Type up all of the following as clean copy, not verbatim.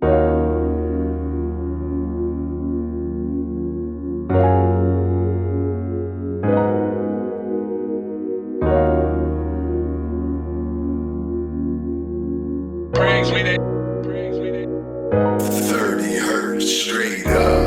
Brings with it. 30 hertz straight up.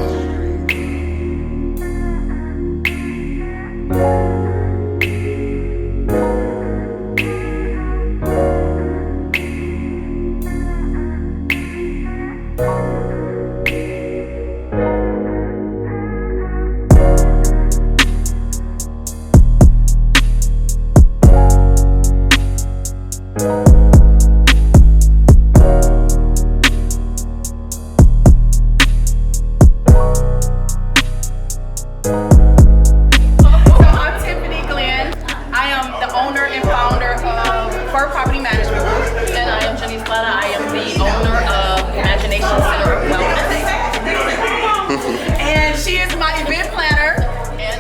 And she is my event planner and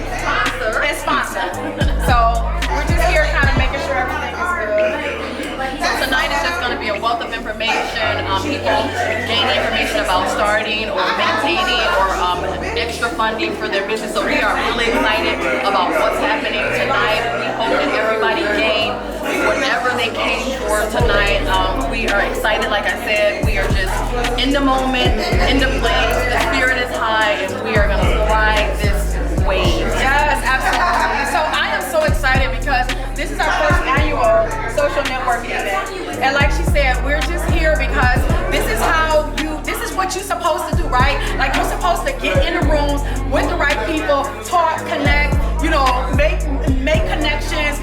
sponsor. So we're just here kind of making sure everything is good. So tonight is just going to be a wealth of information. People gain information about starting or maintaining or extra funding for their business. So we are really excited about what's happening tonight. We hope that everybody gain whatever they came for tonight. We are excited, like I said, we are just in the moment, in the place, the spirit is high, and we are going to ride this wave. Yes, absolutely. So I am so excited because this is our first annual social networking event. And like she said, we're just here because this is what you're supposed to do, right? Like you're supposed to get in the rooms with the right people, talk, connect, make connections,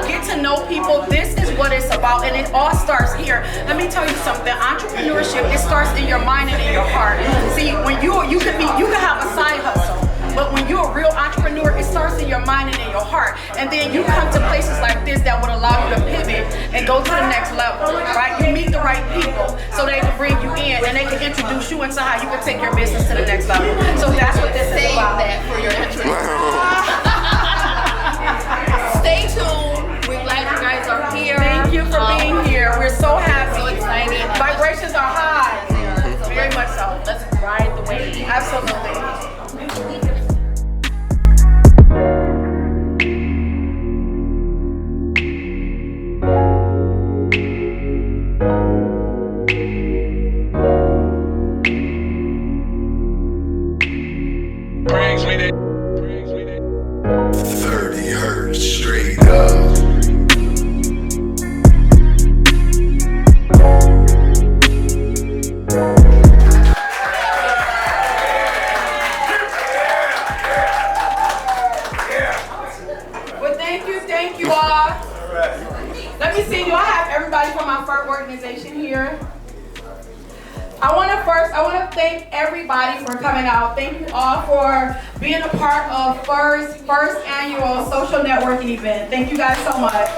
get to know people. This is what it's about, and it all starts here. Let me tell you something. Entrepreneurship, it starts in your mind and in your heart. See, when you can have a side hustle, but when you're a real entrepreneur, it starts in your mind and in your heart. And then you come to places like this that would allow you to pivot and go to the next level, right? You meet the right people so they can bring you in and they can introduce you into how you can take your business to the next level. So that's what this is about. Save that for your entrance. Stay tuned. We're glad you guys are here. Thank you for being here. We're so happy. So excited. Vibrations are high. Very much so. Let's ride the wave. Absolutely. Brings with it. 30 hertz straight up. Well, thank you all. Let me see, do I have everybody from my first organization here? I want to thank everybody for coming out. Thank you all for being a part of first annual social networking event. Thank you guys so much.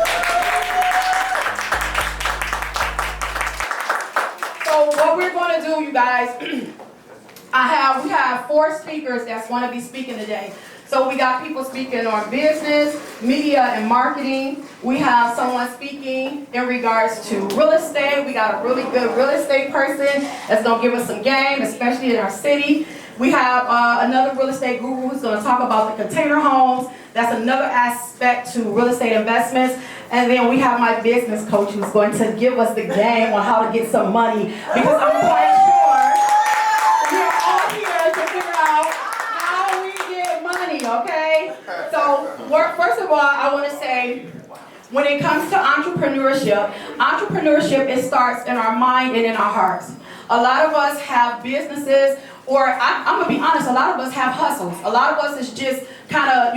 So what we're going to do, you guys, we have 4 speakers that's going to be speaking today. So we got people speaking on business, media, and marketing. We have someone speaking in regards to real estate. We got a really good real estate person that's going to give us some game, especially in our city. We have another real estate guru who's going to talk about the container homes. That's another aspect to real estate investments. And then we have my business coach who's going to give us the game on how to get some money, because I'm quite sure we're all here to figure out how we get money, okay? So first of all, I want to say, when it comes to entrepreneurship, it starts in our mind and in our hearts. A lot of us have businesses, or I'm gonna be honest, a lot of us have hustles. A lot of us is just kind of,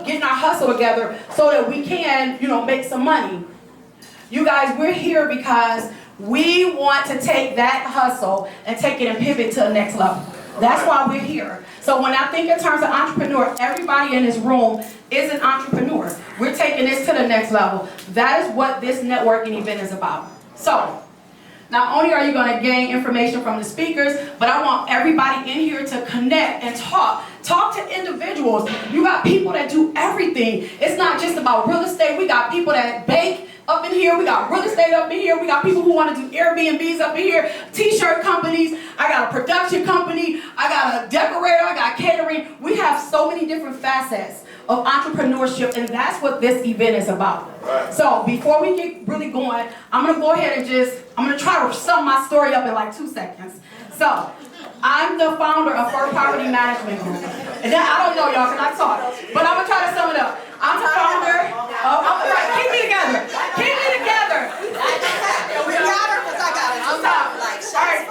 getting our hustle together so that we can, make some money. You guys, we're here because we want to take that hustle and take it and pivot to the next level. That's why we're here. So when I think in terms of entrepreneur, everybody in this room is an entrepreneur. We're taking this to the next level. That is what this networking event is about. So, not only are you going to gain information from the speakers, but I want everybody in here to connect and talk Talk to individuals. You got people that do everything. It's not just about real estate. We got people that bake up in here. We got real estate up in here. We got people who want to do Airbnbs up in here. T-shirt companies. I got a production company. I got a decorator. I got catering. We have so many different facets of entrepreneurship, and that's what this event is about. Right. So before we get really going, I'm going to go ahead and I'm going to try to sum my story up in like 2 seconds. So, I'm the founder of First Property Management Group. And then, I don't know y'all because I talk, but I'm going to try to sum it up. I'm the founder of, right, keep me together. Keep me together. We got her because I got it. I'm not like, all right,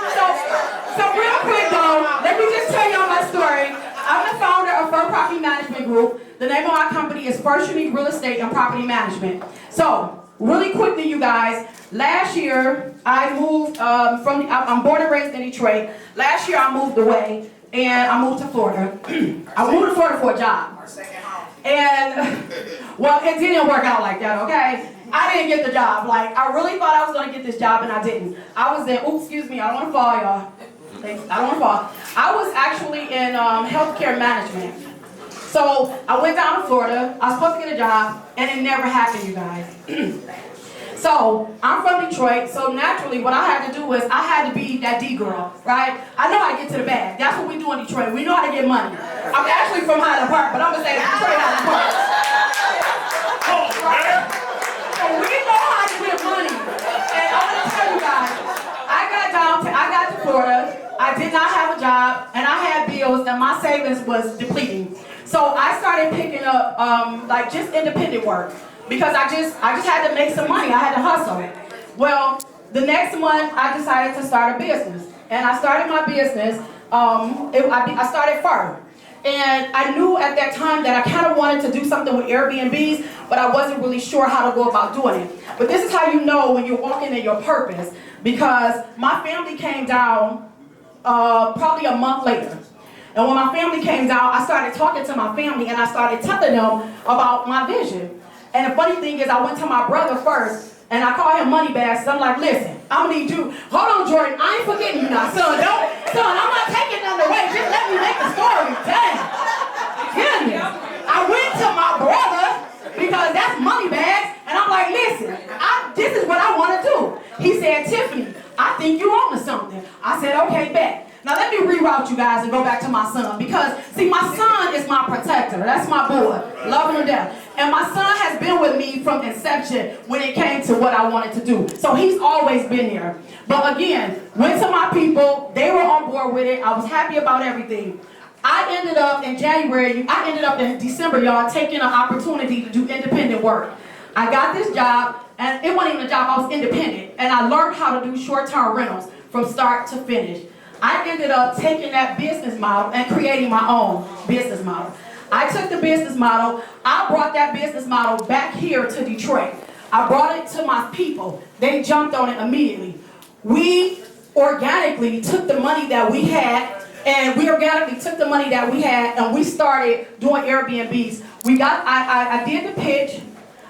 so real quick though, let me just tell y'all my story. I'm the founder of First Property Management Group. The name of my company is First Unique Real Estate and Property Management. So, really quickly, you guys, last year I moved I'm born and raised in Detroit. Last year I moved away and I moved to Florida. I moved to Florida for a job. And, well, it didn't work out like that, okay? I didn't get the job. Like, I really thought I was going to get this job and I didn't. I was in, oops, excuse me, I don't want to fall, y'all. I don't want to fall. I was actually in healthcare management. So I went down to Florida, I was supposed to get a job, and it never happened, you guys. So I'm from Detroit, so naturally what I had to do was I had to be that D girl, right? I know how to get to the bag. That's what we do in Detroit. We know how to get money. I'm actually from Highland Park, but I'm going to say Detroit Highland Park. Right? So we know how to get money. And I'm going to tell you guys, I got to Florida, I did not have a job, and I had bills, and my savings was depleting. So I started picking up like just independent work because I just had to make some money. I had to hustle. Well, the next month I decided to start a business, and I started my business. I started firm, and I knew at that time that I kind of wanted to do something with Airbnbs, but I wasn't really sure how to go about doing it. But this is how you know when you're walking in your purpose, because my family came down probably a month later. And when my family came down, I started talking to my family and I started telling them about my vision. And the funny thing is, I went to my brother first and I called him Moneybags. So I'm like, listen, I'm gonna need you. Hold on, Jordan, I ain't forgetting you now, son. I'm not taking none away. Just let me make the story. Damn. Goodness. I went to my brother because that's Moneybags, and I'm like, listen, this is what I want to do. He said, Tiffany, I think you're on to something. I said, okay, bet. Now let me reroute you guys and go back to my son, because see, my son is my protector. That's my boy, love him to death. And my son has been with me from inception when it came to what I wanted to do. So he's always been here. But again, went to my people, they were on board with it. I was happy about everything. I ended up in December, y'all, taking an opportunity to do independent work. I got this job, and it wasn't even a job, I was independent. And I learned how to do short-term rentals from start to finish. I ended up taking that business model and creating my own business model. I took the business model, I brought that business model back here to Detroit. I brought it to my people. They jumped on it immediately. We organically took the money that we had, and we started doing Airbnbs. I did the pitch,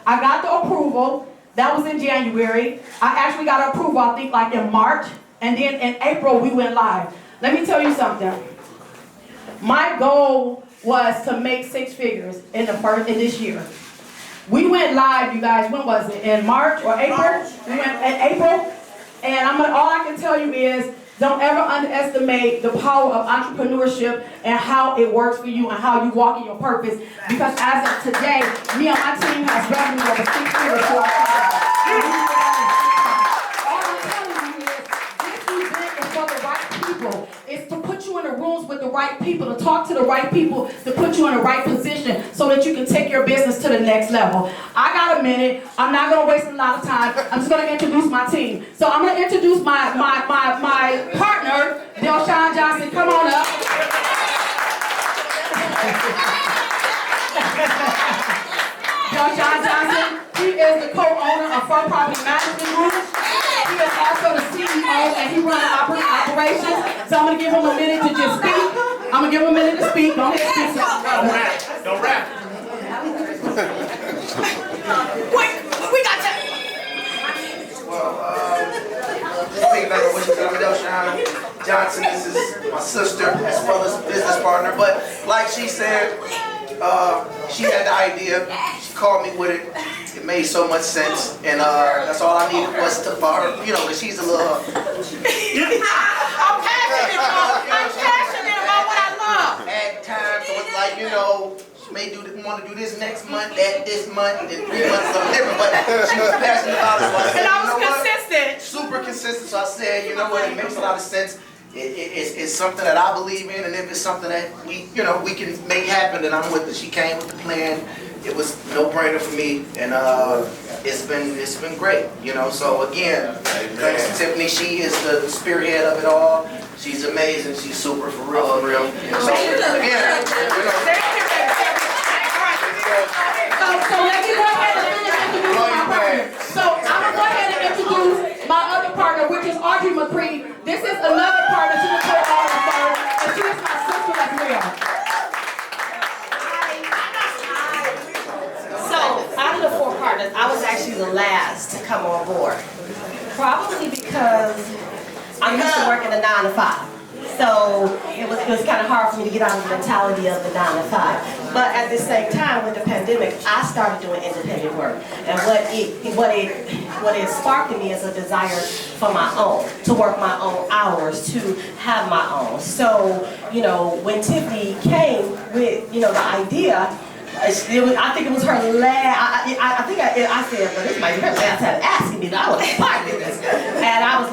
I got the approval, that was in January. I actually got approval, I think like in March. And then in April, we went live. Let me tell you something. My goal was to make 6 figures in this year. We went live, you guys, when was it? In March or April? We went in April. And all I can tell you is, don't ever underestimate the power of entrepreneurship and how it works for you and how you walk in your purpose. Because as of today, me and my team has revenue over 6 figures for our company. It's to put you in the rooms with the right people, to talk to the right people, to put you in the right position so that you can take your business to the next level. I got a minute. I'm not going to waste a lot of time. I'm just going to introduce my team. So I'm going to introduce my partner, Delshawn Johnson. Come on up. Delshawn Johnson, he is the co-owner of First Property Management Group. He is also the CEO, and he runs operations. So I'm going to give him a minute to just speak. I'm going to give him a minute to speak. Don't hit speak. Don't rap. Wait, we got time. Well, just think about what you Delshine Johnson. This is my sister as well as business partner. But like she said, she had the idea. She called me with it. It made so much sense, and that's all I needed was to for her, you know, because she's a little. I'm passionate about what I love. At times, so it's like, you know, she may want to do this next month, that this month, and then 3 months something different, but she was passionate about it. So I said, And I you was know what? consistent. Super consistent. So I said, you know what? It makes a lot of sense. It's something that I believe in, and if it's something that we can make happen, then I'm with it. She came with the plan. It was no brainer for me, and it's been great, you know. So again, thanks to Tiffany. She is the spearhead of it all. She's amazing. She's super for real, for real. So again, So let me go ahead and introduce my partner. So I'm gonna go ahead and introduce my other partner, which is Audrey McCree. This is another partner to the co-owner firm, and she is my sister as well. So, out of the 4 partners, I was actually the last to come on board. Probably because I'm used to working a 9 to 5. So, it was kind of hard for me to get out of the mentality of the 9 to 5. But at the same time, with the pandemic, I started doing independent work. And what it sparked in me is a desire for my own, to work my own hours, to have my own. So, you know, when Tiffany came with, you know, the idea, I think it was her last. I said, well, this might be her last time asking me that I was part of this, and I was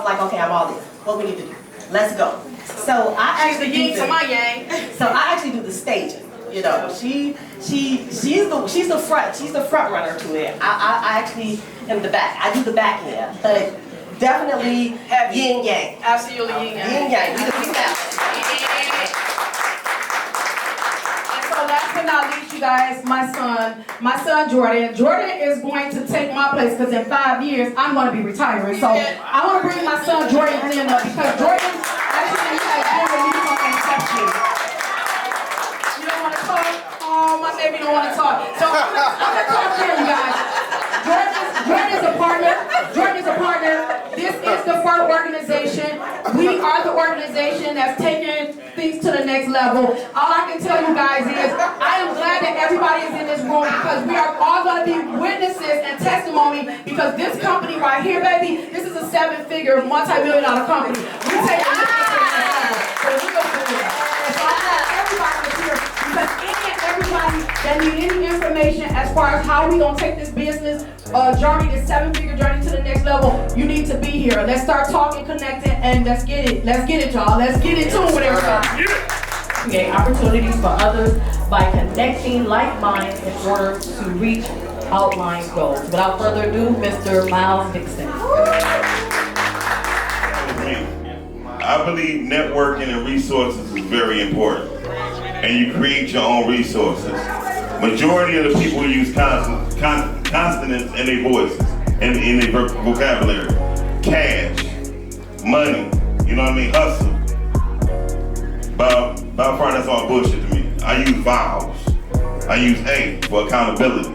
like, okay, I'm all in. What we need to do? Let's go. So I actually Yin to my yang. So I actually do the staging. You know, she's the front runner to it. I actually am the back. I do the back end, but definitely yin yang. Absolutely yin yang. Yin yang. We balance. So last but not least, you guys, my son Jordan. Jordan is going to take my place because in 5 years, I'm going to be retiring. So I want to bring my son Jordan in because Jordan actually has been with me from inception. You don't want to talk? Oh, my baby don't want to talk. So I'm going to talk here, you guys. Jordan is a partner. Jordan is a partner. This is the first organization. We are the organization that's taking things to the next level. All I can tell you guys is I am glad that everybody is in this room because we are all going to be witnesses and testimony because this company right here, baby, this is a 7-figure, multi-million-dollar company. We take it to the next level. So we go through that. And so I want everybody to hear because any and everybody that need any information as far as how we going to take this business journey, this 7-figure journey to the next level, you need to be here. Let's start talking, connecting, and let's get it. Let's get it, y'all. Let's get it tuned with everybody. Create opportunities for others by connecting like minds in order to reach outlined goals. Without further ado, Mr. Miles Dixon. I believe networking and resources is very important. And you create your own resources. Majority of the people use consonants in their voices, in their vocabulary. Cash, money, you know what I mean, hustle. By far, that's all bullshit to me. I use vowels. I use A for accountability.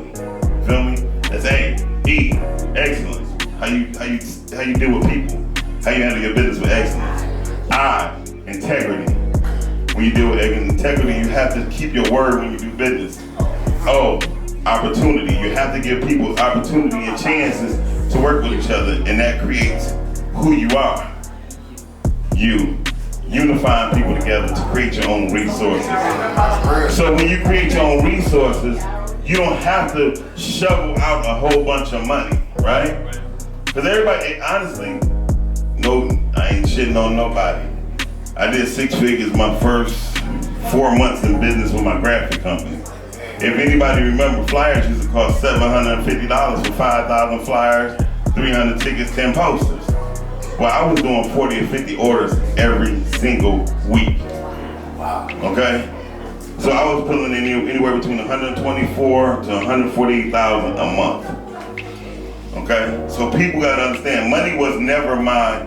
Feel me? That's A. E, excellence. How you deal with people. How you handle your business with excellence. I, integrity. When you deal with integrity, you have to keep your word when you do business. O, opportunity. You have to give people opportunity and chances to work with each other, and that creates who you are. U, unifying people together to create your own resources. So when you create your own resources, you don't have to shovel out a whole bunch of money, right? Because everybody, honestly, no, I ain't shitting on nobody. I did 6 figures my first 4 months in business with my graphic company. If anybody remember, flyers used to cost $750 for 5,000 flyers, 300 tickets, 10 posters. Well, I was doing 40 or 50 orders every single week. Wow. Okay? So I was pulling in anywhere between 124 to 148,000 a month. Okay? So people gotta understand, money was never my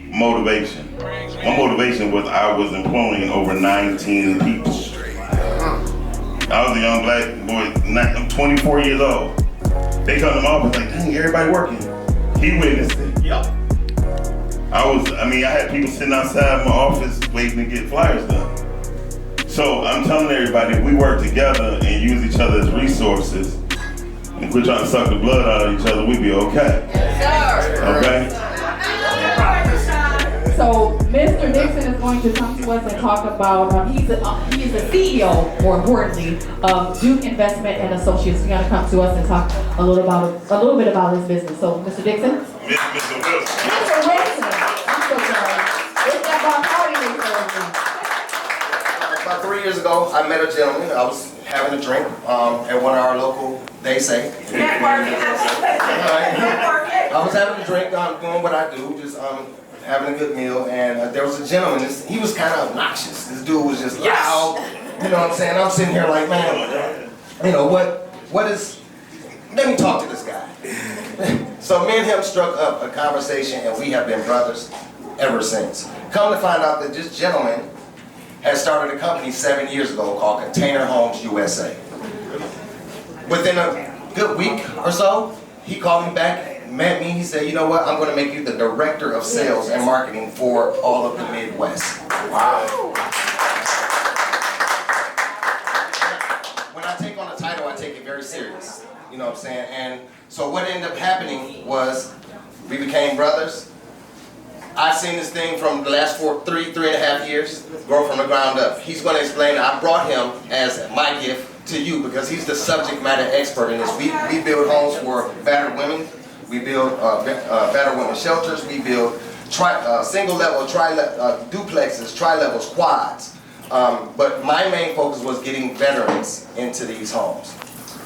motivation. My motivation was I was employing over 19 people. I was a young black boy, I'm 24 years old. They come to my office like, dang, everybody working. He witnessed it. Yep. I had people sitting outside my office waiting to get flyers done. So I'm telling everybody, if we work together and use each other as resources, and quit trying to suck the blood out of each other, we'd be okay. Okay? So Mr. Nixon is going to come to us and talk about, he is the CEO, more importantly, of Duke Investment and Associates. He's going to come to us and talk a little bit about his business. So Mr. Dixon? Mr. Wilson. Mr. Wilson. I'm so sorry. It's that party About 3 years ago, I met a gentleman. I was having a drink at one of our local, they say. I was having a drink, doing what I do, just having a good meal, and there was a gentleman. He was kind of obnoxious. This dude was just loud. You know what I'm saying? I'm sitting here like, man, you know what is? Let me talk to this guy. So me and him struck up a conversation, and we have been brothers ever since. Come to find out that this gentleman has started a company 7 years ago called Container Homes USA. Within a good week or so, he called me back, met me, he said, you know what, I'm going to make you the director of sales and marketing for all of the Midwest. Wow. When I take on a title, I take it very serious. You know what I'm saying? And so what ended up happening was we became brothers. I've seen this thing from the last three and a half years grow from the ground up. He's going to explain it. I brought him as my gift to you because he's the subject matter expert in this. We build homes for battered women. We build battered women shelters. We build single level, duplexes, tri-levels, quads. But my main focus was getting veterans into these homes.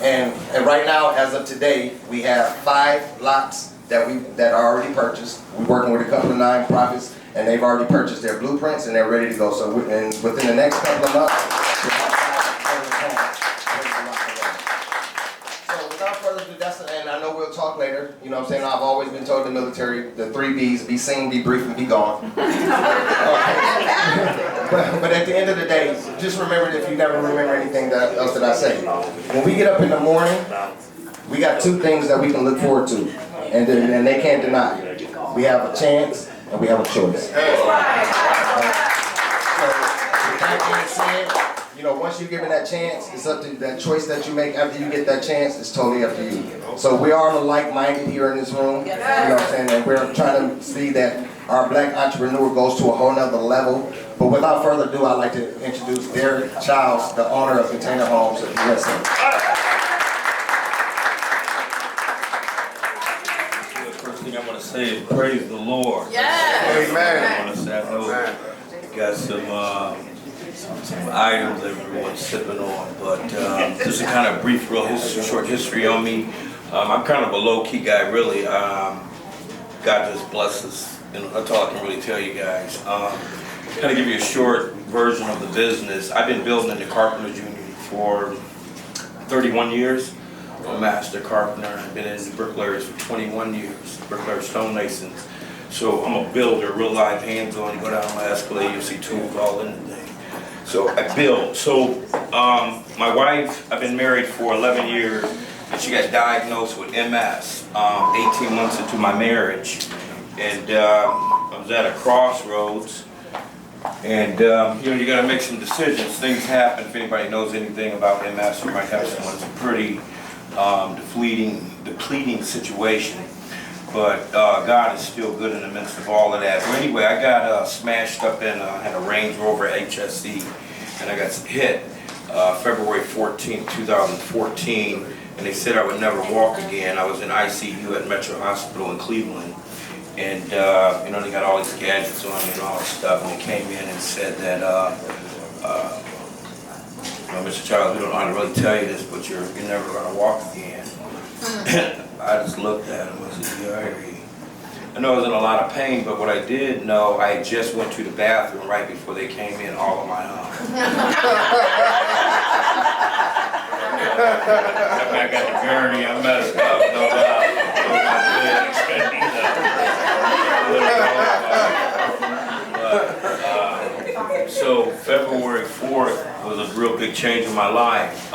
And right now, as of today, we have 5 lots that are already purchased. We're working with a couple of nonprofits, and they've already purchased their blueprints, and they're ready to go. So within the next couple of months, we'll have 5 so without further ado, and I know we'll talk later. You know what I'm saying? I've always been told in the military, the 3 B's, be seen, be brief, and be gone. But at the end of the day, just remember that if you never remember anything else that I say. When we get up in the morning, we got 2 things that we can look forward to. And they can't deny it. We have a chance and we have a choice. So, with that being said, you know, once you're given that chance, it's up to that choice that you make after you get that chance, it's totally up to you. So we are like-minded here in this room. You know what I'm saying? And we're trying to see that our black entrepreneur goes to a whole nother level. But without further ado, I'd like to introduce Derek Childs, the owner of Container Homes of USA. I want to say praise the Lord. Yes. Amen. I want to say I know got some items that everyone's sipping on, but just a kind of brief, short history on me. I'm kind of a low-key guy, really. God just blesses, and that's all I can really tell you guys. Kind of give you a short version of the business. I've been building in the Carpenters Union for 31 years. I'm a master carpenter. I've been in the bricklayers for 21 years, bricklayer stonemasons. So I'm a builder, real live hands-on. You go down my escalator, you'll see tools all in the thing. So I build. So my wife, I've been married for 11 years, and she got diagnosed with MS 18 months into my marriage. And I was at a crossroads. And you know, you got to make some decisions. Things happen. If anybody knows anything about MS, you might have someone that's pretty depleting situation, but God is still good in the midst of all of that. But anyway, I got smashed up in a Range Rover HSE, and I got hit February 14th, 2014, and they said I would never walk again. I was in ICU at Metro Hospital in Cleveland, and you know, they got all these gadgets on me and all this stuff, and they came in and said that Mr. Childs, we don't know how to really tell you this, but you're never going to walk again. I just looked at him and said, yeah, I hear you. I know I was in a lot of pain, but what I did know, I just went to the bathroom right before they came in, all on my own. I got the gurney, I messed up, no doubt. So February 4th was a real big change in my life.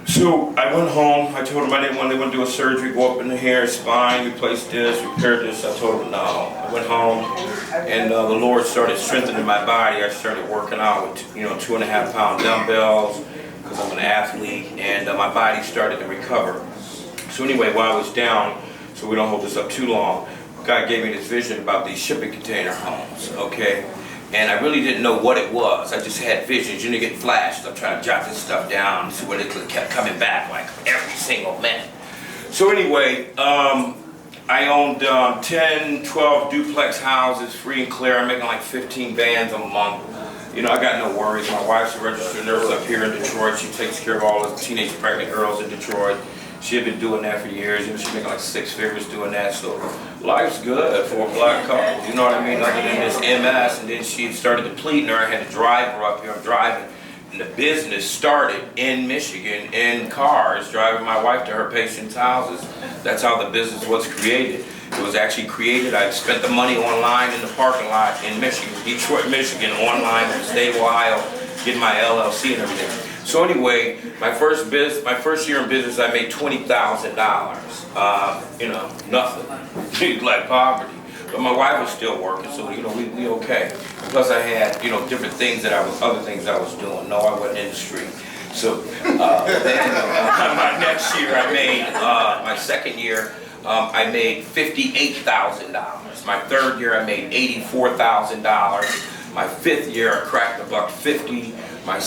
So So I went home, I told them I didn't want to do a surgery, go up in the hair, spine, replace this, repair this. I told them no. I went home and the Lord started strengthening my body. I started working out with 2.5 pound dumbbells because I'm an athlete, and my body started to recover. So anyway, while I was down, so we don't hold this up too long, God gave me this vision about these shipping container homes, okay? And I really didn't know what it was. I just had visions. You know, get flashed. I'm trying to jot this stuff down, see what it kept coming back like every single minute. So anyway, I owned 10, 12 duplex houses, free and clear. I'm making like 15 bands a month. You know, I got no worries. My wife's a registered nurse up here in Detroit. She takes care of all the teenage pregnant girls in Detroit. She had been doing that for years. You know, she's making like 6 figures doing that. So life's good for a black couple. You know what I mean? Other than this MS, and then she started depleting her. I had to drive her up here. I'm driving. And the business started in Michigan in cars, driving my wife to her patients' houses. That's how the business was created. It was actually created. I spent the money online in the parking lot in Michigan, Detroit, Michigan, online in the state of Ohio, getting my LLC and everything. So anyway, my first year in business, I made $20,000. You know, nothing, like poverty. But my wife was still working, so you know, we okay. And plus, I had different things other things I was doing. No, I wasn't in the street. So my next year, I made my second year. I made $58,000. My third year, I made $84,000. My fifth year, I cracked $150. My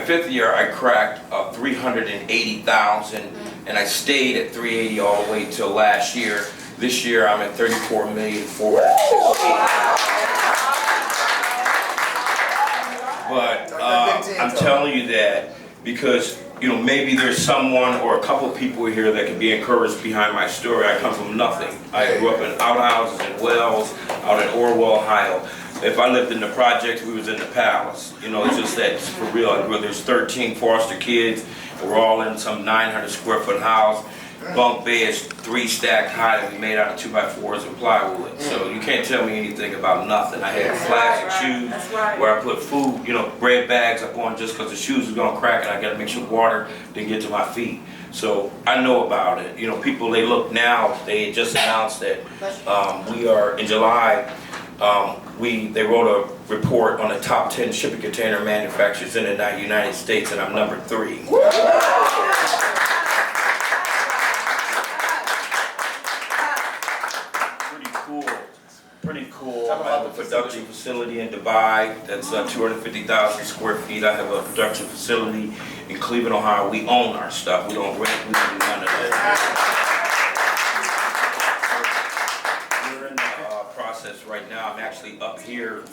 fifth year, I cracked 380,000, and I stayed at 380 all the way till last year. This year, I'm at 34,460,000. But I'm telling you that because maybe there's someone or a couple of people here that can be encouraged behind my story. I come from nothing. I grew up in outhouses in Wells, out in Orwell, Ohio. If I lived in the projects, we was in the palace. It's just that, for real. There's 13 foster kids. We're all in some 900 square foot house. Bunk beds, 3 stacked high that we made out of 2x4s and plywood. So you can't tell me anything about nothing. I had plastic shoes where I put food, bread bags up on just because the shoes was gonna crack, and I gotta make sure water didn't get to my feet. So I know about it. People, they look now, they just announced that we are in July. They wrote a report on the top 10 shipping container manufacturers in the United States, and I'm number 3. Pretty cool. I have a production facility in Dubai that's 250,000 square feet. I have a production facility in Cleveland, Ohio. We own our stuff. We don't rent. We don't do none of that. Right now, I'm actually up here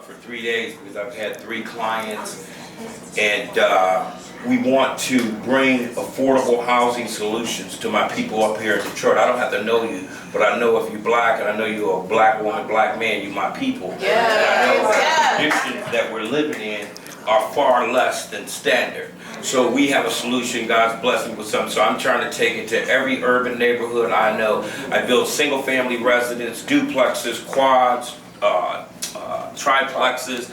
for 3 days because I've had 3 clients, and we want to bring affordable housing solutions to my people up here in Detroit. I don't have to know you, but I know if you're black, and I know you're a black woman, black man, you're my people. Yeah. And I know the conditions that we're living in are far less than standard. So we have a solution. God's blessed me with something. So I'm trying to take it to every urban neighborhood I know. I build single family residents, duplexes, quads, triplexes.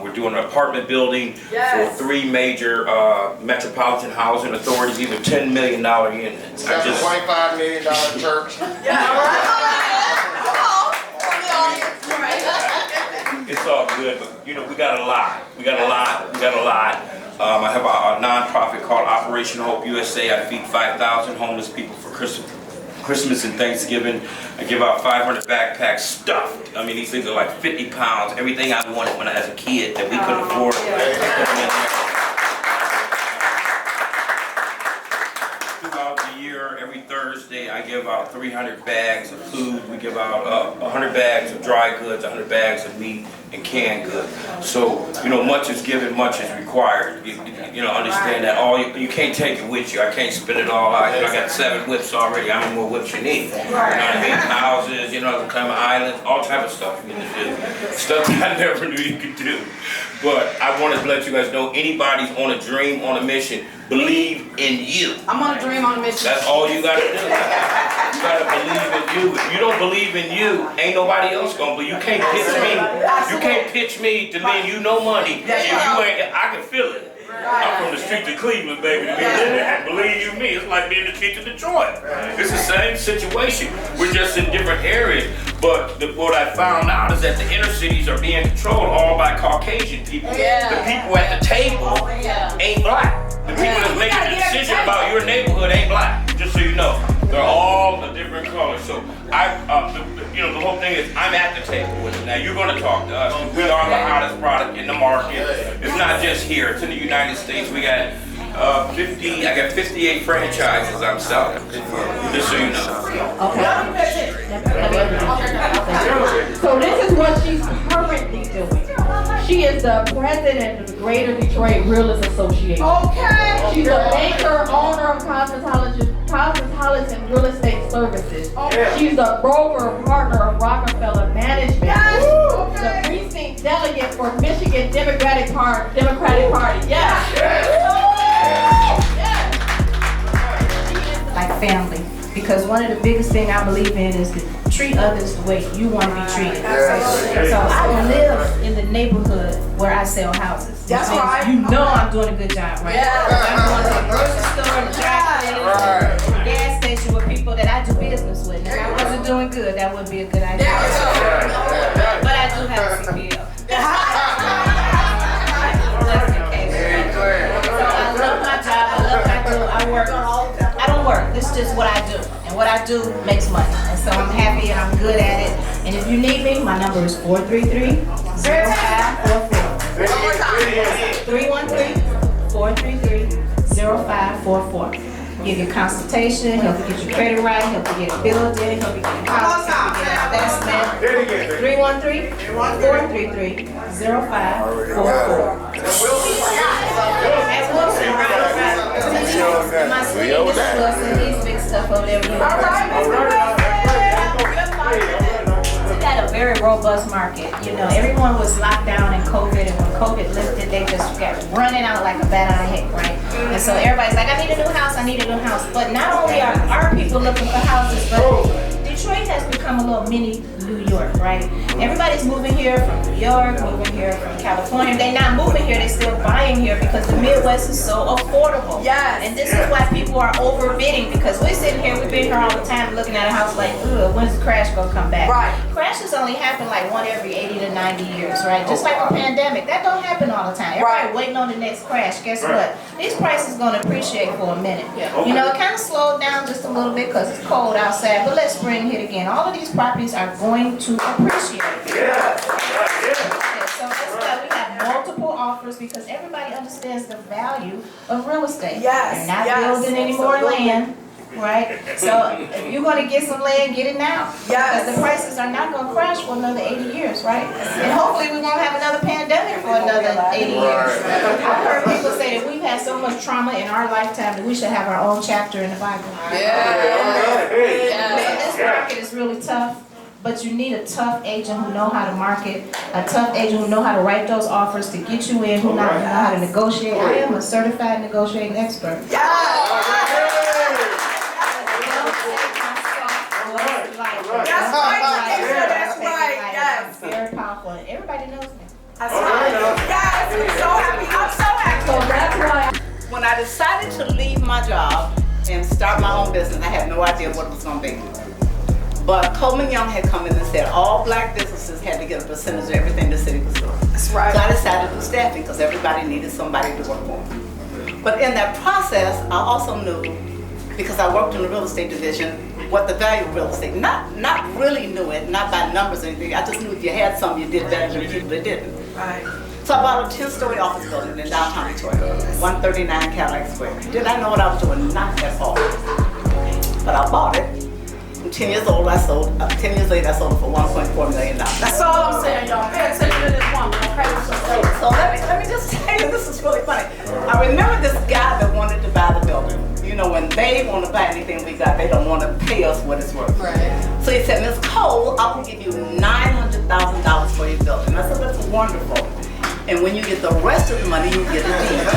We're doing an apartment building for 3 major metropolitan housing authorities, even $10 million units. That's a $25 million church. It's all good, but we got a lot. We got a lot. I have a nonprofit called Operation Hope USA. I feed 5,000 homeless people for Christmas and Thanksgiving. I give out 500 backpacks stuffed. I mean, these things are like 50 pounds. Everything I wanted when I was a kid that we couldn't afford. Throughout the year, every Thursday, I give out 300 bags of food. We give out 100 bags of dry goods, 100 bags of meat, and canned goods. So, much is given, much is required. Understand that you can't take it with you. I can't spit it all out. I got 7 whips already. How many more whips you need? You know what I mean? Houses, the kind of islands, all type of stuff you can do. Stuff that I never knew you could do. But I want to let you guys know, anybody's on a dream, on a mission, believe in you. I'm on a dream, on a mission. That's all you got to do. You got to believe in you. If you don't believe in you, ain't nobody else going to believe. You can't pitch me. You can't pitch me to me, no money. I can feel it. I'm from the streets of Cleveland, baby. And believe you me, it's like being in the streets of Detroit. It's the same situation. We're just in different areas. But what I found out is that the inner cities are being controlled all by Caucasian people. The people at the table ain't black. The people that's making the decision about your neighborhood ain't black. Just so you know, they're all a different color. So the whole thing is I'm at the table with it. Now you're going to talk to us. We are the hottest product in the market. It's not just here. It's in the United States. We got 58 franchises I'm selling. Just so you know. So this is what she's currently doing. She is the president of the Greater Detroit Realtors Association. Okay. She's a banker, owner of Cosmopolitan Real Estate Services. She's the broker, partner of Rockefeller Management. The precinct delegate for Michigan Democratic Party. Like family, because one of the biggest things I believe in is to treat others the way you want to be treated. So I live in the neighborhood where I sell houses. That's right. You know I'm doing a good job, right? I'm going to the grocery store, the the gas station with people that I do business with. If I wasn't doing good, that wouldn't be a good idea. But I do have a CPL. So I love my job. I love what I do. I don't work. This is just what I do. And what I do makes money. And so I'm happy and I'm good at it. And if you need me, my number is 433-0544. 313-433-0544. Give you a consultation, help you get your credit right, help you get a building, help you get a house, help you get an investment. 313-433-0544. That's Wilson, right? My sweetie, Miss Wilson, he's big stuff over there. We got a very robust market. You know, everyone was locked down in COVID, and when COVID lifted, they just got running out like a bat out of heck, right? And so everybody's like, I need a new house, I need a new house. But not only are our people looking for houses, but Detroit has become a little mini New York, right? Everybody's moving here from New York, moving here from California. They're not moving here, they're still buying here because the Midwest is so affordable. Yes. And this is why people are overbidding, because we're sitting here, we've been here all the time looking at a house like, ugh, when's the crash gonna come back? Right. Crashes only happen like one every 80 to 90 years, right? Just like a pandemic, that don't happen all the time. Everybody waiting on the next crash. Guess what? These prices gonna appreciate for a minute. You know, it kind of slowed down just a little bit because it's cold outside, but let spring hit again. All of these properties are going to appreciate. So that's why we have multiple offers, because everybody understands the value of real estate. They're not building any more land. Right? So if you're going to get some land, get it now. Because the prices are not going to crash for another 80 years, right? And hopefully we won't have another pandemic for another 80 years. I've heard people say that we've had so much trauma in our lifetime that we should have our own chapter in the Bible. So this market is really tough. But you need a tough agent who know how to market, a tough agent who know how to write those offers to get you in, who know how to negotiate. I am a certified negotiating expert. That's right. Yes. Very powerful, and everybody knows me. That's right. Yes, I'm so happy. I'm so happy. So that's why When I decided to leave my job and start my own business, I had no idea what it was going to be. But Coleman Young had come in and said all black businesses had to get a percentage of everything the city was doing. That's right. So I decided to do staffing because everybody needed somebody to work for them. But in that process, I also knew, because I worked in the real estate division, what the value of real estate. Not really knew it, not by numbers or anything. I just knew if you had some, you did better than people that didn't. Right. So I bought a 10-story office building in downtown Detroit, 139 Cadillac Square. Did I know what I was doing? Not at all. But I bought it. 10 years old, 10 years later, I sold it for $1.4 million. That's all I'm saying, y'all. Pay attention to this woman, okay? So let me just tell you, this is really funny. I remember this guy that wanted to buy the building. You know, when they want to buy anything we got, they don't want to pay us what it's worth. Right. So he said, Ms. Cole, I will give you $900,000 for your building. I said, that's wonderful. And when you get the rest of the money, you get a deed.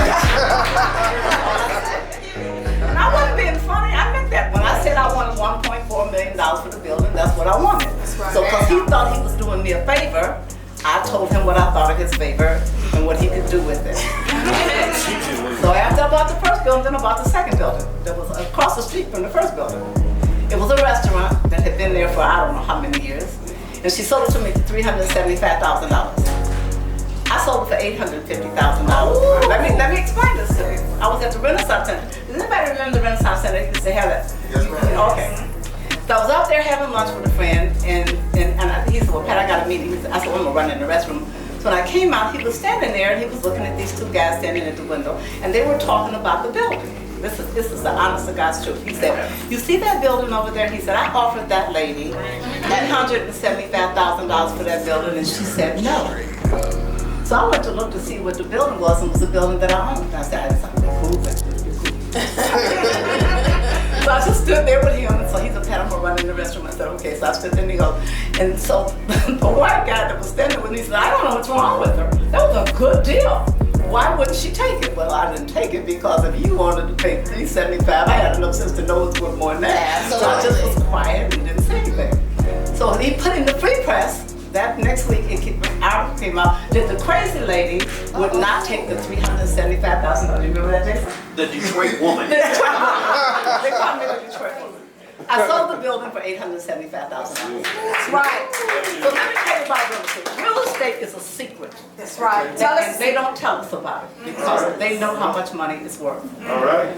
And I wasn't being funny. I meant that. When I said I wanted $1.4 million for the building, that's what I wanted. Right. So because he thought he was doing me a favor, I told him what I thought of his favor. He and what he could do with it. So after I bought the first building, then I bought the second building that was across the street from the first building. It was a restaurant that had been there for I don't know how many years, and she sold it to me for $375,000. I sold it for $850,000. Let me explain this to you. I was at the Renaissance Center. Does anybody remember the Renaissance Center? They used to have that. Yes, ma'am. Okay. So I was out there having lunch with a friend, and he said, well, Pat, I got a meeting. I said, well, I'm gonna run in the restroom. So when I came out, he was standing there, and he was looking at these two guys standing at the window, and they were talking about the building. This is the honest to God's truth. He said, you see that building over there? He said, I offered that lady $175,000 for that building, and she said no. So I went to look to see what the building was, and it was a building that I owned. And I said, it's cool. So I just stood there with him, and so he said, Pat, I'm gonna run in the restroom. I said, okay. So I stood there, and he goes, and so the white guy that was standing with me said, I don't know what's wrong with her. That was a good deal. Why wouldn't she take it? Well, I didn't take it because if you wanted to pay $375, I had enough sense to know it was worth more than that. So I just was quiet and didn't say anything. So he put in the free press. That next week, an article came out that the crazy lady would not take the $375,000. Do you remember that, Jason? The Detroit woman. The Detroit woman. They called me the Detroit woman. I sold the building for $875,000. That's right. So let me tell you about real estate. Real estate is a secret. That's right. Tell us. And they don't tell us about it because they know how much money it's worth. All right.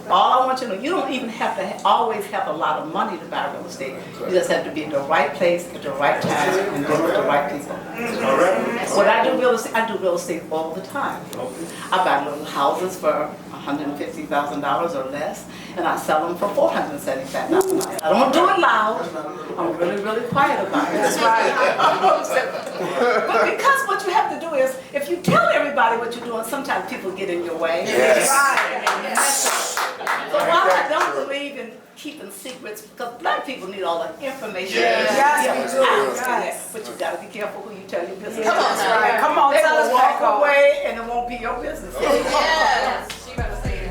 All I want you to know, you don't even have to always have a lot of money to buy real estate. You just have to be in the right place at the right time and deal with the right people. All right. When I do real estate all the time. I buy little houses for $150,000 or less, and I sell them for $475,000. I don't do it loud. I'm really, really quiet about it. That's right. But because what you have to do is, if you tell everybody what you're doing, sometimes people get in your way. Yes. So while I don't believe in keeping secrets, because black people need all the information. Yes, we do. I understand Yes. that, but you gotta be careful who you tell your business. Come on, right. Come on, They tell us will walk back away and it won't be your business.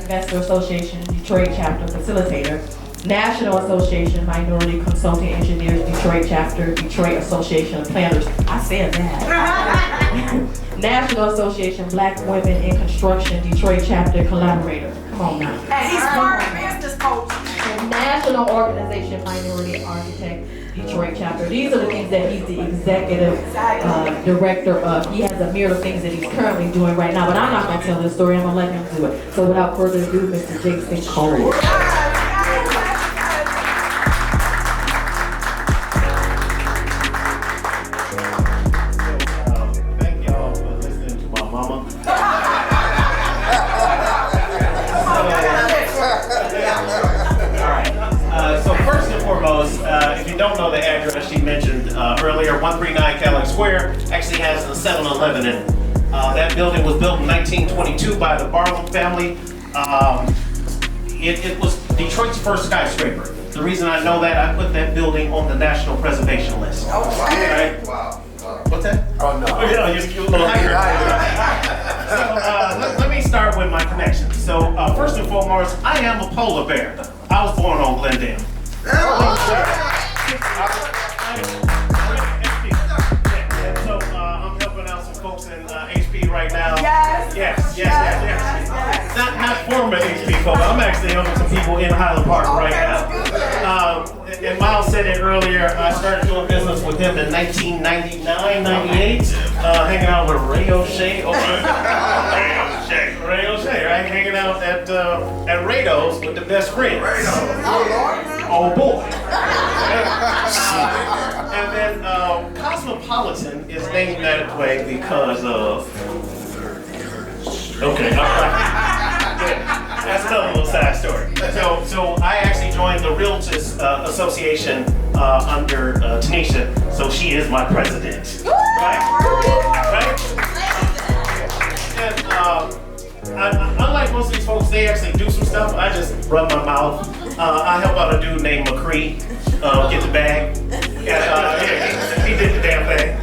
Investor Association Detroit Chapter Facilitator, National Association Minority Consulting Engineers Detroit Chapter, Detroit Association of Planners. I said that. National Association Black Women in Construction Detroit Chapter Collaborator. Come on now. And he's part of business coach. And National Organization Minority Architect Detroit Chapter. These are the things that he's the executive director of. He has a myriad of things that he's currently doing right now, but I'm not going to tell this story. I'm going to let him do it. So without further ado, Mr. Jason Cole. Thank y'all for listening to my mama. So first and foremost, if you don't know the address she mentioned earlier, 139 Kellogg Square actually has a 7-Eleven in it. That building was built in 1922 by the Barlow family. It was Detroit's first skyscraper. The reason I know that, I put that building on the National Preservation List. Oh, wow. Right? Wow. What's that? Oh, no. Oh, yeah, you're a little higher. So let me start with my connections. So first and foremost, I am a polar bear. I was born on Glendale. So I'm helping out some folks in HP right now. Yes. Not former HP folks. I'm actually helping some people in Highland Park right now. And Miles said it earlier, I started doing business with him in 1999, 98, hanging out with Ray O'Shea. Ray O'Shea, right? Hanging out at Rados with the best friends. Oh boy. And then Cosmopolitan is named that way because of. Okay, all right. That's another little side story. So I actually joined the Realtors Association under Tanisha, so she is my president. Right? And unlike most of these folks, they actually do some stuff. I just rub my mouth. I help out a dude named McCree get the bag. He did the damn thing.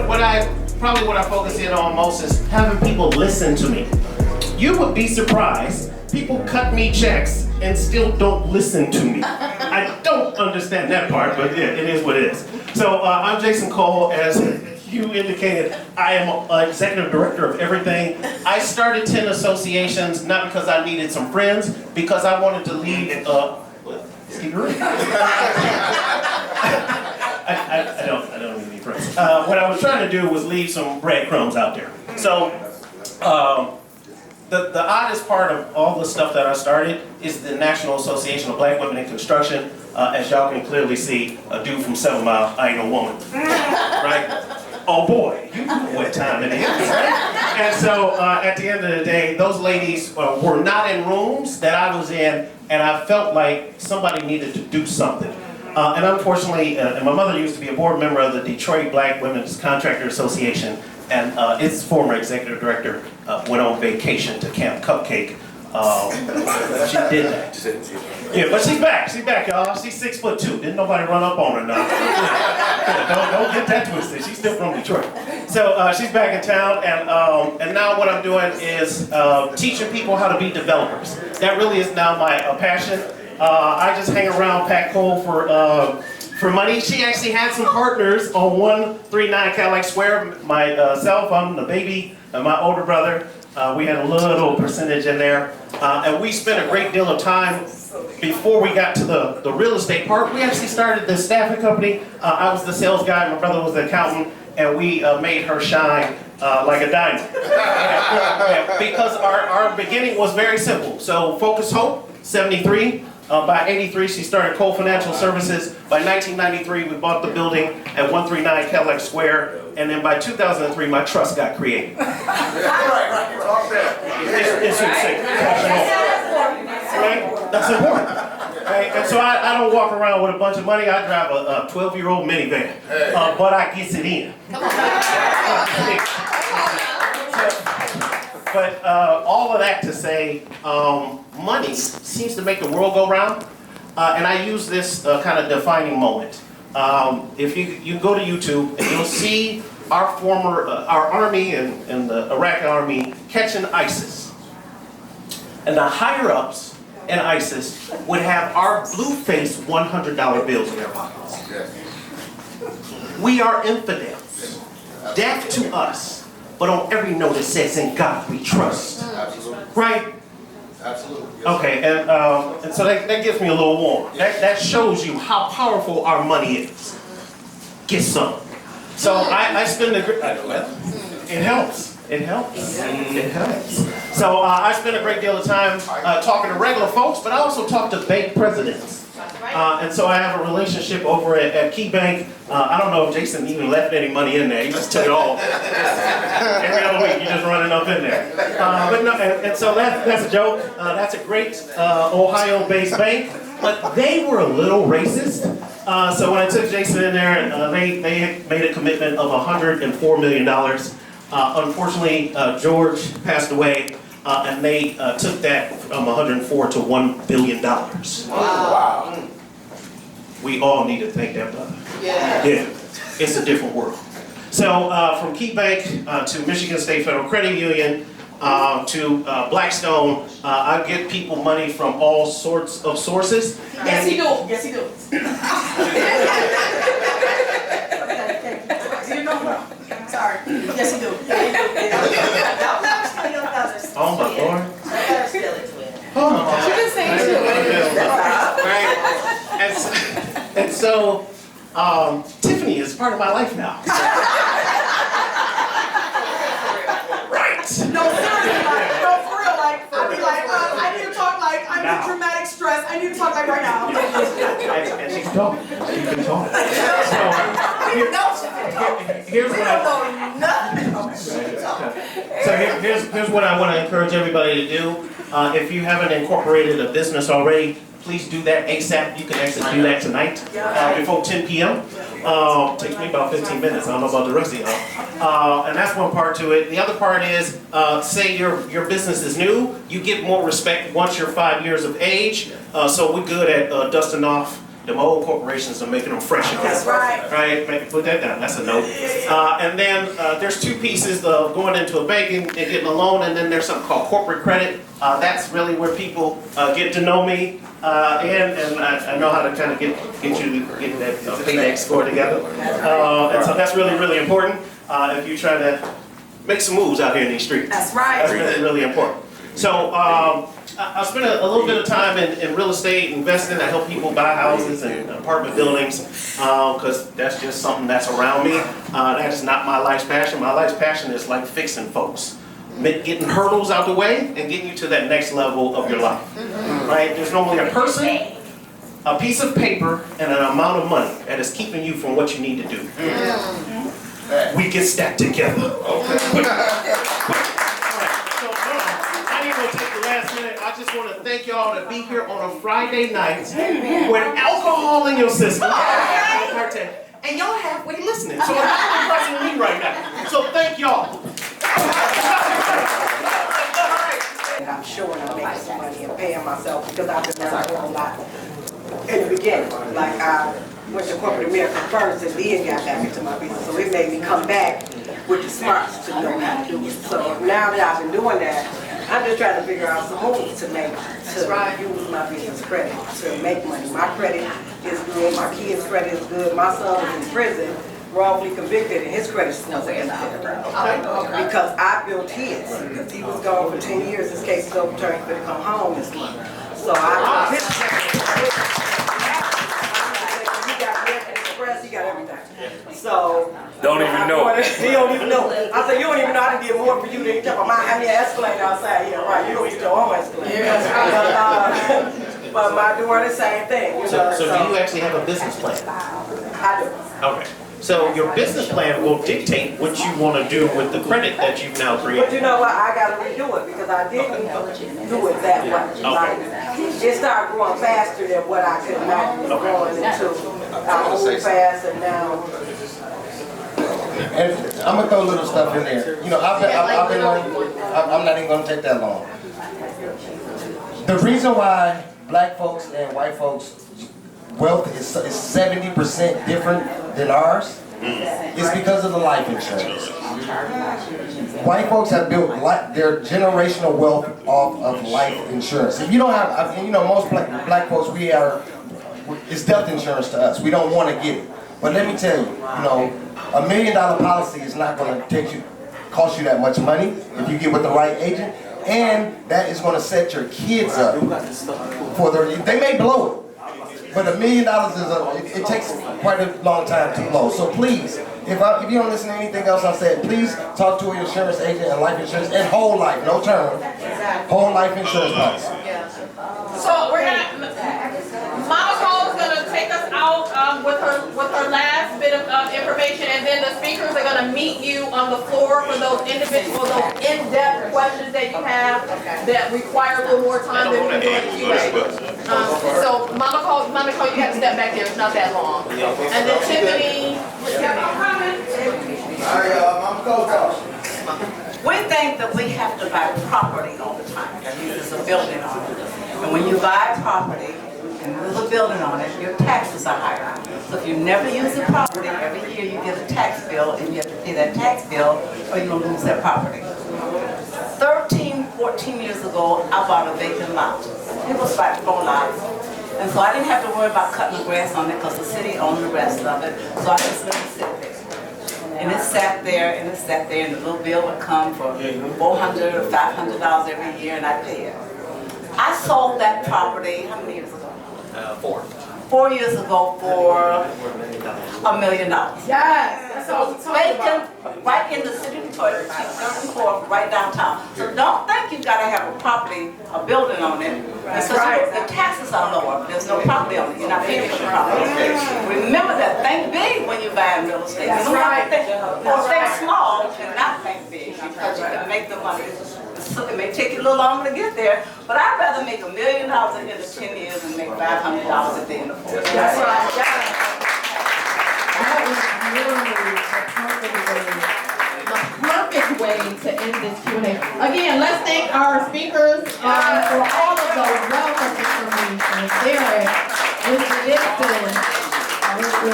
What I focus in on most is having people listen to me. You would be surprised. People cut me checks and still don't listen to me. I don't understand that part, but yeah, it is what it is. So I'm Jason Cole, as you indicated, I am an executive director of everything. I started 10 associations not because I needed some friends, because I wanted to lead I don't need any friends. What I was trying to do was leave some breadcrumbs out there. So, the oddest part of all the stuff that I started is the National Association of Black Women in Construction. As y'all can clearly see, a dude from 7 Mile, I ain't no woman, right? Oh boy, you know what time it is, right? And so at the end of the day, those ladies were not in rooms that I was in, and I felt like somebody needed to do something. And unfortunately, and my mother used to be a board member of the Detroit Black Women's Contractor Association, and its former executive director went on vacation to Camp Cupcake. She did that. Yeah, but she's back, y'all. She's 6'2". Didn't nobody run up on her now. Don't get that twisted. She's still from Detroit. So she's back in town, and now what I'm doing is teaching people how to be developers. That really is now my passion. I just hang around Pat Cole for money. She actually had some partners on 139 Cadillac Square. Myself, I'm the baby, and my older brother. We had a little percentage in there. And we spent a great deal of time before we got to the real estate part. We actually started the staffing company. I was the sales guy, my brother was the accountant, and we made her shine like a diamond. Because our beginning was very simple. So Focus Hope, 73. By 83, she started Cole Financial Services. By 1993, we bought the building at 139 Cadillac Square. And then by 2003, my trust got created. It's right? That's important. Right? And so I don't walk around with a bunch of money. I drive a 12-year-old minivan. But I gets it in. But all of that to say, money seems to make the world go round. And I use this kind of defining moment. If you go to YouTube and you'll see our army and the Iraqi army catching ISIS. And the higher ups in ISIS would have our blue-faced $100 bills in their pockets. We are infidels. Death to us. But on every note it says, in God we trust. Absolutely. Right? Absolutely. Yes. Okay, and so that gives me a little warm. That shows you how powerful our money is. Get some. So I spend it helps. It helps. It helps. So I spend a great deal of time talking to regular folks, but I also talk to bank presidents. And so I have a relationship over at Key Bank. I don't know if Jason even left any money in there. He just took it all. Every other week, you're just running up in there. But no, and so that's a joke. That's a great Ohio-based bank. But they were a little racist. So when I took Jason in there, they made a commitment of $104 million. Unfortunately, George passed away. And they took that from 104 to $1 billion. Wow. We all need to thank that brother. Yeah. It's a different world. So from Key Bank to Michigan State Federal Credit Union to Blackstone, I get people money from all sorts of sources. Yes, he do. Yes, he do. You know, sorry. Yes, he do. Oh my Lord. She been saying too. And so, Tiffany is part of my life now. Right. No, seriously, like, no, for real, like, I'd be like, I need to talk like, I'm in dramatic stress, I need to talk like right now. And she's talking. She can talk. So here's what I want to encourage everybody to do. If you haven't incorporated a business already, please do that ASAP. You can actually do that tonight before 10 p.m. Takes me about 15 minutes. I don't know about the rest of y'all. And that's one part to it. The other part is, say your business is new, you get more respect once you're 5 years of age. So we're good at dusting off them old corporations and making them fresh again. That's right. Right? Put that down. That's a note. And then there's two pieces of going into a bank and getting a loan, and then there's something called corporate credit. That's really where people get to know me, and I know how to kind of get you to get that payback score together. And so that's really, really important. if you try to make some moves out here in these streets. That's right. That's really, really important. So I spent a little bit of time in real estate, investing. I help people buy houses and apartment buildings because that's just something that's around me. That is not my life's passion. My life's passion is like fixing folks. Getting hurdles out the way and getting you to that next level of your life, right? There's normally a person, a piece of paper, and an amount of money that is keeping you from what you need to do. We get stacked together. Okay. So, I ain't gonna take the last minute. I just want to thank y'all to be here on a Friday night with alcohol in your system. And y'all halfway listening. So I'm impressing me right now. So thank y'all. And I'm sure I'm making some money and paying myself because I've been learning a lot in the beginning. Like I went to corporate America first and then got back into my business. So it made me come back with the smarts to know how to do it. So now that I've been doing that, I'm just trying to figure out some moves to make, to use my business credit to make money. My credit is good, my kids' credit is good. My son was in prison, wrongfully convicted, and his credit still is because I built his. Because he was gone for 10 years, his case is overturned, he could come home this month. So I built his credit. He got American Express, he got everything. So don't even know. He don't even know. I said, you don't even know I can get more for you than you talk about my Escalade outside. Yeah, right. You don't get your own Escalade. But my daughter, the same thing. You know, so do you actually have a business plan? I do. Okay. So your business plan will dictate what you want to do with the credit that you've now created. But you know what? I got to redo it because I didn't do it that way. Like, it started growing faster than what I could imagine growing into. I moved fast and now. And I'm gonna throw a little stuff in there. You know, I've been learning. I'm not even gonna take that long. The reason why black folks and white folks wealth is 70% different than ours is because of the life insurance. White folks have built their generational wealth off of life insurance. If you don't have, you know, most black folks, it's death insurance to us. We don't want to get it. But let me tell you, you know, $1 million policy is not going to cost you that much money if you get with the right agent, and that is going to set your kids up for they may blow it, but $1 million is it takes quite a long time to blow. So please, if you don't listen to anything else I said, please talk to an insurance agent and life insurance and whole life, no term, whole life insurance policy. So we're gonna, Mama Cole's gonna take us out with her last bit of information, and then the speakers are gonna meet you on the floor for those individual, those in-depth questions that you have that require a little more time than we do in Q&A. So Mama Cole, you have to step back there. It's not that long. And then Tiffany, Mama Cole. We think that we have to buy property all the time. That means there's a building on it. And when you buy property and there's a building on it, your taxes are higher. So if you never use the property, every year you get a tax bill and you have to pay that tax bill or you're gonna lose that property. 13, 14 years ago, I bought a vacant lot. It was like 4 lots. And so I didn't have to worry about cutting the grass on it because the city owned the rest of it. So I just let it sit there. And it sat there, and it sat there, and the little bill would come for $400 or $500 every year, and I pay it. I sold that property, how many years ago? 4. 4 years ago for $1 million. yes, that's all we're talking about. Vacant, right in the city of Detroit, 34, right downtown. So don't think you gotta have a property, a building on it, because the taxes are lower. There's no property on it. You're not paying for the property. Remember that. Think big when you buy real estate. That's right. Think small and not think big because you can make the money. So it may take you a little longer to get there, but I'd rather make $1 million at the end of 10 years than make $500 at the end of 4 years. That's right. That was really the perfect way to end this Q&A. Again, let's thank our speakers for all of the wealth of information. Derek, Mr. Dixon, Mr.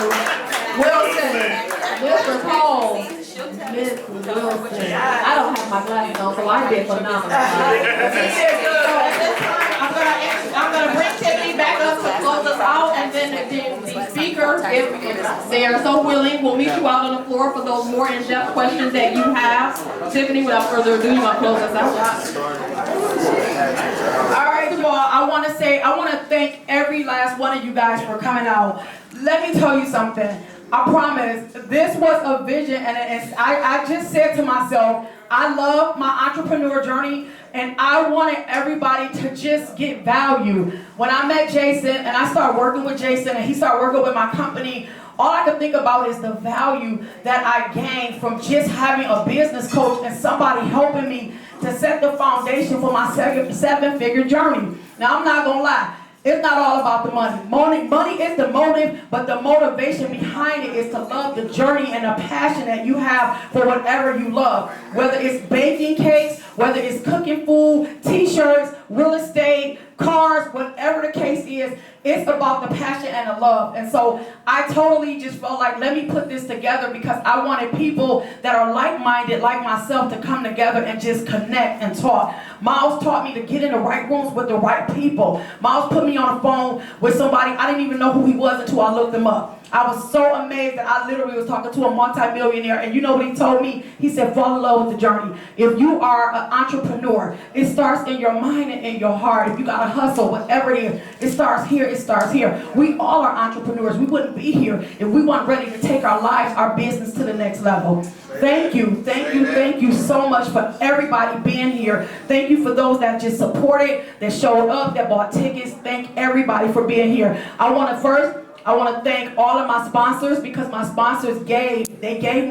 Wilson, Mr. Cole, Ms. Wilson. I don't have my glasses on, so I did phenomenal. So at this time, I'm gonna bring Tiffany back up to close us out, and then the speakers if they are so willing, we'll meet you out on the floor for those more in-depth questions that you have. Tiffany, without further ado, you're gonna close us out. All right, y'all, I want to thank every last one of you guys for coming out. Let me tell you something. I promise, this was a vision, and I just said to myself, I love my entrepreneur journey, and I wanted everybody to just get value. When I met Jason, and I started working with Jason, and he started working with my company, all I could think about is the value that I gained from just having a business coach and somebody helping me to set the foundation for my seven-figure journey. Now, I'm not gonna lie. It's not all about the money. Money is the motive, but the motivation behind it is to love the journey and the passion that you have for whatever you love. Whether it's baking cakes, whether it's cooking food, t-shirts, real estate, cars, whatever the case is, it's about the passion and the love. And so I totally just felt like, let me put this together because I wanted people that are like-minded, like myself, to come together and just connect and talk. Miles taught me to get in the right rooms with the right people. Miles put me on the phone with somebody, I didn't even know who he was until I looked him up. I was so amazed that I literally was talking to a multi-millionaire, and you know what he told me? He said, fall in love with the journey. If you are an entrepreneur, it starts in your mind and in your heart. If you got to hustle, whatever it is, it starts here, it starts here. We all are entrepreneurs. We wouldn't be here if we weren't ready to take our lives, our business to the next level. Thank you so much for everybody being here. Thank you for those that just supported, that showed up, that bought tickets. Thank everybody for being here. I want to thank all of my sponsors because my sponsors gave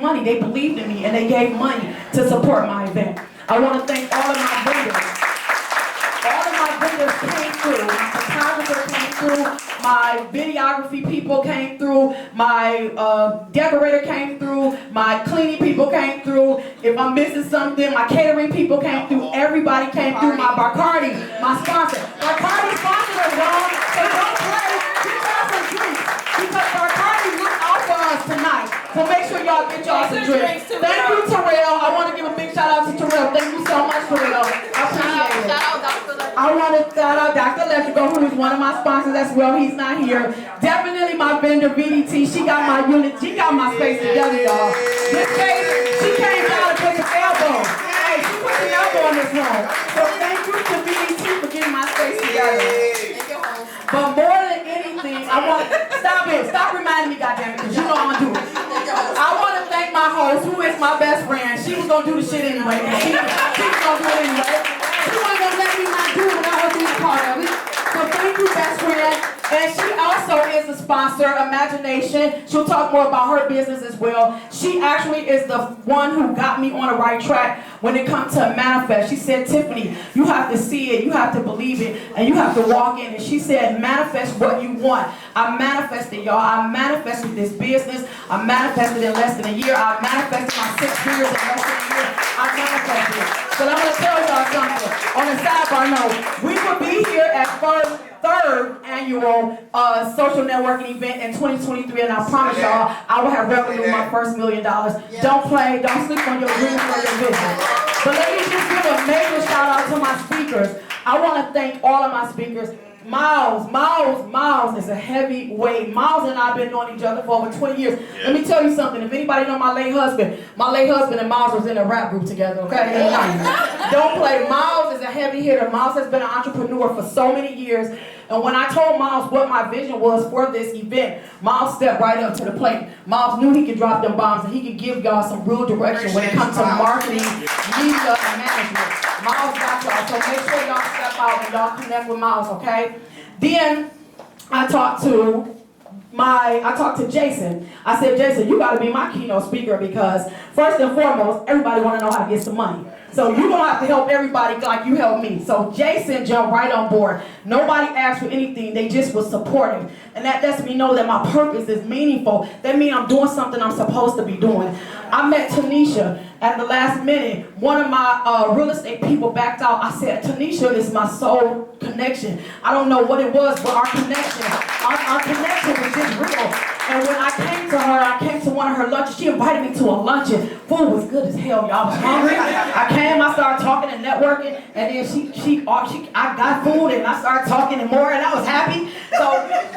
money. They believed in me and they gave money to support my event. I want to thank all of my vendors. All of my vendors came through. My photographer came through. My videography people came through. My decorator came through. My cleaning people came through. If I'm missing something, my catering people came through. Everybody came through. My Bacardi, my sponsor. Bacardi sponsors us, y'all. So don't play. Because Bacardi looked out for us tonight. So make sure y'all get y'all some drinks. Thank you, Terrell. I want to give a big shout out to Terrell. Thank you so much, Terrell. I appreciate it. I want to shout out Dr. Electrical, who is one of my sponsors as well. He's not here. Definitely my vendor, VDT. She got my unit. She got my space together, y'all. This space, she came down and put the elbow. Hey, she put the elbow in this room. So thank you to VDT for getting my space together. But more than anything, I want to stop reminding me, goddammit, because you know I'm gonna do it. I want to thank my host, who is my best friend. She was gonna do the shit anyway. She was gonna do it anyway. She wasn't gonna let me not do it without her being a part of it. So thank you, best friend. And she also is a sponsor, Imagination. She'll talk more about her business as well. She actually is the one who got me on the right track when it comes to manifest. She said, Tiffany, you have to see it, you have to believe it, and you have to walk in. And she said, manifest what you want. I manifested, y'all. I manifested this business. I manifested in less than a year. I manifested my 6 figures in less than a year. I manifested it. But I'm going to tell y'all something. On a sidebar note, we will be here at third annual social networking event in 2023, and I promise y'all, I will have revenue with my first $1 million. Don't play, don't sleep on your dreams or your vision. But let me just give a major shout out to my speakers. I want to thank all of my speakers. Miles is a heavyweight. Miles and I have been knowing each other for over 20 years. Let me tell you something. If anybody know my late husband and Miles was in a rap group together, okay? Don't play. Miles is a heavy hitter. Miles has been an entrepreneur for so many years. And when I told Miles what my vision was for this event, Miles stepped right up to the plate. Miles knew he could drop them bombs and he could give y'all some real direction when it comes to marketing, media, and management. Miles got y'all, so make sure y'all step out and y'all connect with Miles, okay? Then I talked to Jason. I said, Jason, you got to be my keynote speaker because first and foremost, everybody want to know how to get some money. So you're going to have to help everybody like you helped me. So Jason jumped right on board. Nobody asked for anything. They just was supporting. And that lets me know that my purpose is meaningful. That means I'm doing something I'm supposed to be doing. I met Tanisha at the last minute. One of my real estate people backed out. I said, Tanisha is my soul connection. I don't know what it was, but our connection was just real. And when I came to her, I came to one of her lunches. She invited me to a luncheon. Food was good as hell, y'all. I was hungry. I came, I started talking and networking, and then I got food and I started talking and more, and I was happy. So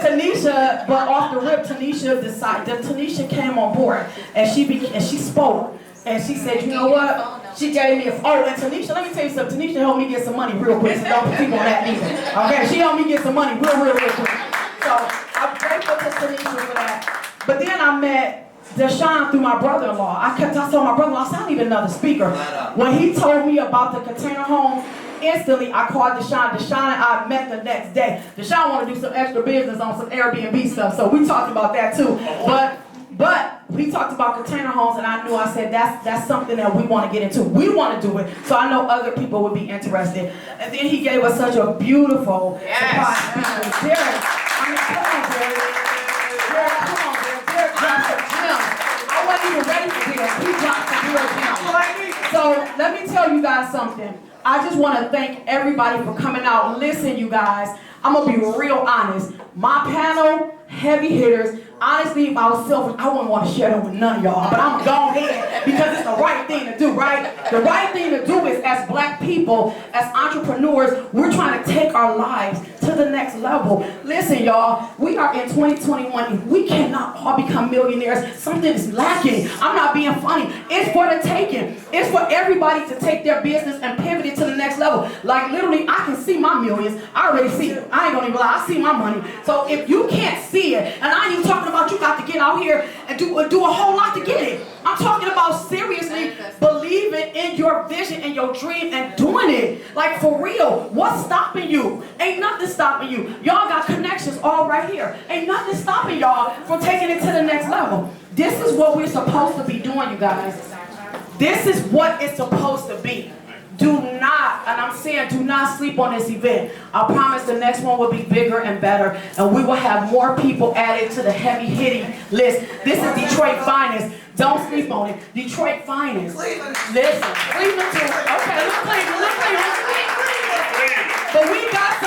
Tanisha, but off the rip, Tanisha came on board, and she spoke, and she said, you know what? She gave me and Tanisha, let me tell you something. Tanisha helped me get some money real quick, so don't put people on that either. Okay, she helped me get some money real quick. So I'm grateful to Tanisha for that. But then I met Deshaun through my brother-in-law. I told my brother-in-law, I said, I need another speaker. When he told me about the container home, instantly I called Deshaun. Deshaun and I met the next day. Deshaun wanted to do some extra business on some Airbnb stuff, so we talked about that too. But we talked about container homes, and I knew, I said, that's something that we want to get into. We want to do it, so I know other people would be interested. And then he gave us such a beautiful surprise speaker. Derek, I mean, come on, Derek. Derek, come on, Derek. Derek dropped some gems. I wasn't even ready for this. He dropped some real gems. So let me tell you guys something. I just want to thank everybody for coming out. Listen, you guys, I'm going to be real honest. My panel, heavy hitters, honestly, if I was selfish, I wouldn't want to share them with none of y'all, but I'm going ahead because it's the right thing to do, right? The right thing to do is, as black people, as entrepreneurs, we're trying to take our lives to the next level. Listen, y'all, we are in 2021. If we cannot all become millionaires, something is lacking. I'm not being funny. It's for the taking. It's for everybody to take their business and pivot it to the next level. Like, literally, I can see my millions. I already see it. I ain't gonna even lie. I see my money. So if you can't see it, and I ain't even talking about you got to get out here and do a whole lot to get it. I'm talking about seriously believing in your vision and your dream and doing it. Like, for real, what's stopping you? Ain't nothing stopping you. Y'all got connections all right here. Ain't nothing stopping y'all from taking it to the next level. This is what we're supposed to be doing, you guys. This is what it's supposed to be. Do not, and I'm saying do not sleep on this event. I promise the next one will be bigger and better, and we will have more people added to the heavy hitting list. This is Detroit finest. Don't sleep on it. Detroit finest. Listen, Cleveland too. Okay, look Cleveland. But we got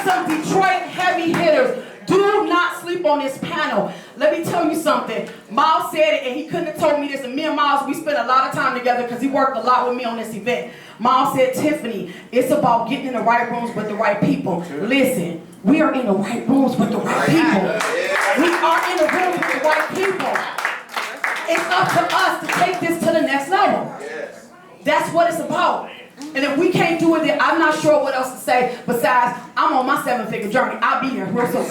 some Detroit heavy hitters. Do not sleep on this panel. Let me tell you something. Miles said it, and he couldn't have told me this. And me and Miles, we spent a lot of time together because he worked a lot with me on this event. Miles said, Tiffany, it's about getting in the right rooms with the right people. Listen, we are in the right rooms with the right people. We are in the rooms with the right people. It's up to us to take this to the next level. That's what it's about. And if we can't do it, then I'm not sure what else to say besides I'm on my 7-figure journey. I'll be there real soon.